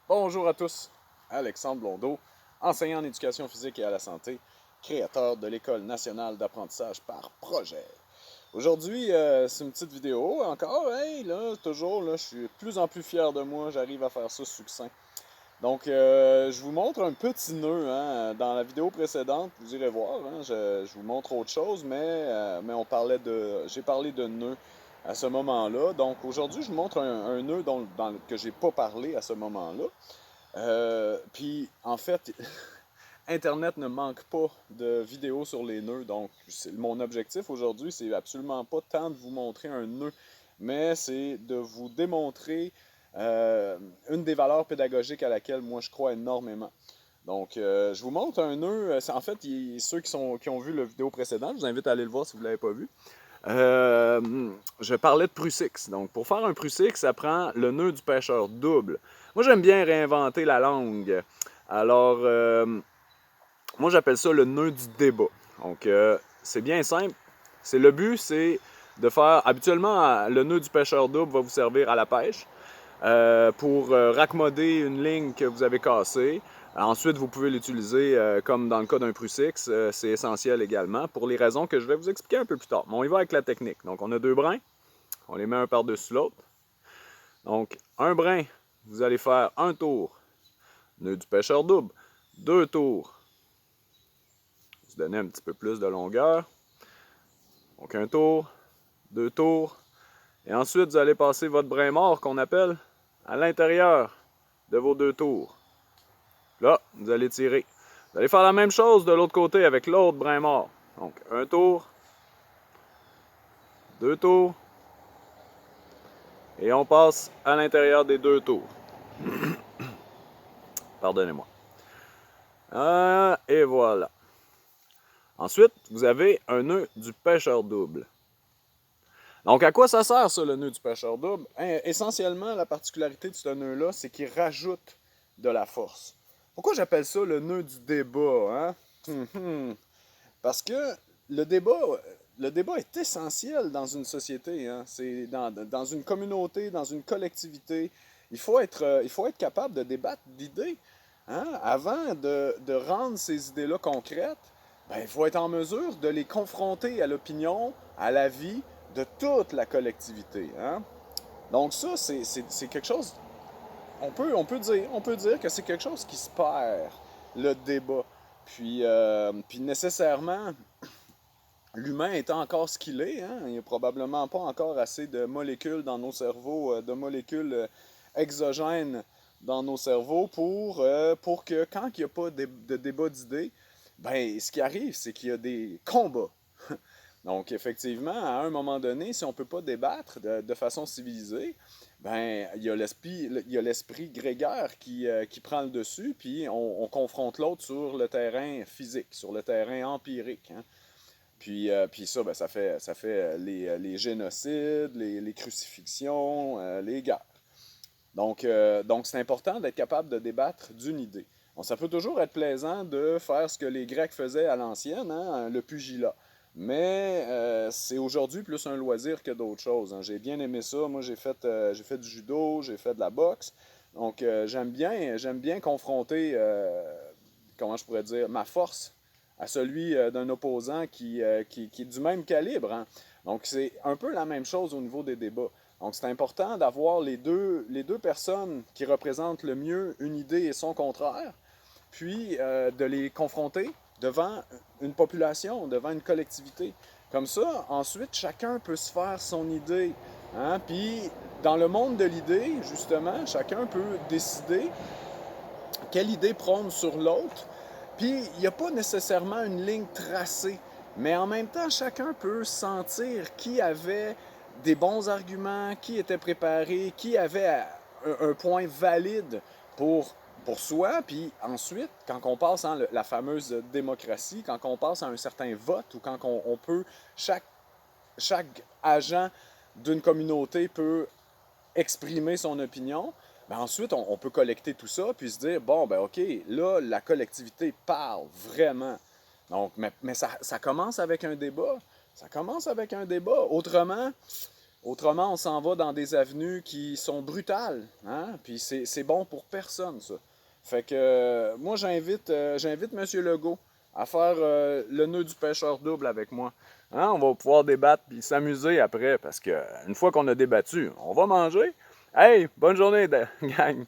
Bonjour à tous, Alexandre Blondeau, enseignant en éducation physique et à la santé, créateur de l'École nationale d'apprentissage par projet. Aujourd'hui, c'est une petite vidéo encore, hey, là, toujours, là, je suis de plus en plus fier de moi, j'arrive à faire ça succinct. Donc, je vous montre un petit nœud, hein. Dans la vidéo précédente, vous irez voir, hein, je vous montre autre chose, mais j'ai parlé de nœuds à ce moment-là. Donc, aujourd'hui, je vous montre un nœud que j'ai pas parlé à ce moment-là. Puis, en fait, Internet ne manque pas de vidéos sur les nœuds. Donc, mon objectif aujourd'hui, c'est absolument pas tant de vous montrer un nœud, mais c'est de vous démontrer une des valeurs pédagogiques à laquelle moi je crois énormément. Donc, je vous montre un nœud. En fait, ceux qui ont vu la vidéo précédente, je vous invite à aller le voir si vous ne l'avez pas vu. Je parlais de Prusix. Donc, pour faire un Prusix, ça prend le nœud du pêcheur double. Moi, j'aime bien réinventer la langue. Alors, moi, j'appelle ça le nœud du débat. Donc, c'est bien simple. Le but, c'est de faire... Habituellement, le nœud du pêcheur double va vous servir à la pêche pour raccommoder une ligne que vous avez cassée. Ensuite, vous pouvez l'utiliser comme dans le cas d'un Prusix. C'est essentiel également pour les raisons que je vais vous expliquer un peu plus tard. Mais on y va avec la technique. Donc, on a deux brins. On les met un par-dessus l'autre. Donc, un brin, vous allez faire un tour. Nœud du pêcheur double. Deux tours. Vous donnez un petit peu plus de longueur. Donc, un tour, deux tours. Et ensuite, vous allez passer votre brin mort qu'on appelle à l'intérieur de vos deux tours. Là, vous allez tirer. Vous allez faire la même chose de l'autre côté avec l'autre brin mort. Donc, un tour, deux tours, et on passe à l'intérieur des deux tours. Pardonnez-moi. Et voilà. Ensuite, vous avez un nœud du pêcheur double. Donc, à quoi ça sert, ça, le nœud du pêcheur double? Essentiellement, la particularité de ce nœud-là, c'est qu'il rajoute de la force. Pourquoi j'appelle ça le nœud du débat, hein? Parce que le débat, le débat est essentiel dans une société, hein? C'est dans une communauté, dans une collectivité. Il faut être capable de débattre d'idées, hein? Avant de rendre ces idées-là concrètes, ben, il faut être en mesure de les confronter à l'opinion, à la vie de toute la collectivité, hein? Donc ça, c'est quelque chose, on peut dire que c'est quelque chose qui se perd, le débat. Puis nécessairement, l'humain étant encore ce qu'il est, hein, il n'y a probablement pas encore assez de molécules dans nos cerveaux, de molécules exogènes dans nos cerveaux pour que quand il n'y a pas de débat d'idées, ben, ce qui arrive, c'est qu'il y a des combats. Donc, effectivement, à un moment donné, si on ne peut pas débattre de façon civilisée, ben, il y a l'esprit grégaire qui prend le dessus, puis on confronte l'autre sur le terrain physique, sur le terrain empirique, hein. Puis ça, ben, ça fait les génocides, les crucifixions, les guerres. Donc c'est important d'être capable de débattre d'une idée. Bon, ça peut toujours être plaisant de faire ce que les Grecs faisaient à l'ancienne, hein, le pugilat. Mais c'est aujourd'hui plus un loisir que d'autres choses, hein. J'ai bien aimé ça. Moi, j'ai fait du judo, j'ai fait de la boxe. Donc, j'aime bien confronter, comment je pourrais dire, ma force à celui d'un opposant qui est du même calibre, hein. Donc, c'est un peu la même chose au niveau des débats. Donc, c'est important d'avoir les deux personnes qui représentent le mieux une idée et son contraire, puis de les confronter devant une population, devant une collectivité. Comme ça, ensuite, chacun peut se faire son idée, hein? Puis, dans le monde de l'idée, justement, chacun peut décider quelle idée prône sur l'autre. Puis, il n'y a pas nécessairement une ligne tracée, mais en même temps, chacun peut sentir qui avait des bons arguments, qui était préparé, qui avait un point valide pour soi. Puis ensuite, quand on passe à la fameuse démocratie, quand on passe à un certain vote ou quand on peut, chaque agent d'une communauté peut exprimer son opinion, ben ensuite, on peut collecter tout ça puis se dire, bon, ben OK, là, la collectivité parle vraiment. Donc, mais ça commence avec un débat. Ça commence avec un débat. Autrement, Autrement, on s'en va dans des avenues qui sont brutales, hein? Puis c'est bon pour personne, ça. Fait que moi, j'invite M. Legault à faire le nœud du pêcheur double avec moi. Hein? On va pouvoir débattre puis s'amuser après, parce que une fois qu'on a débattu, on va manger. Hey, bonne journée, gang!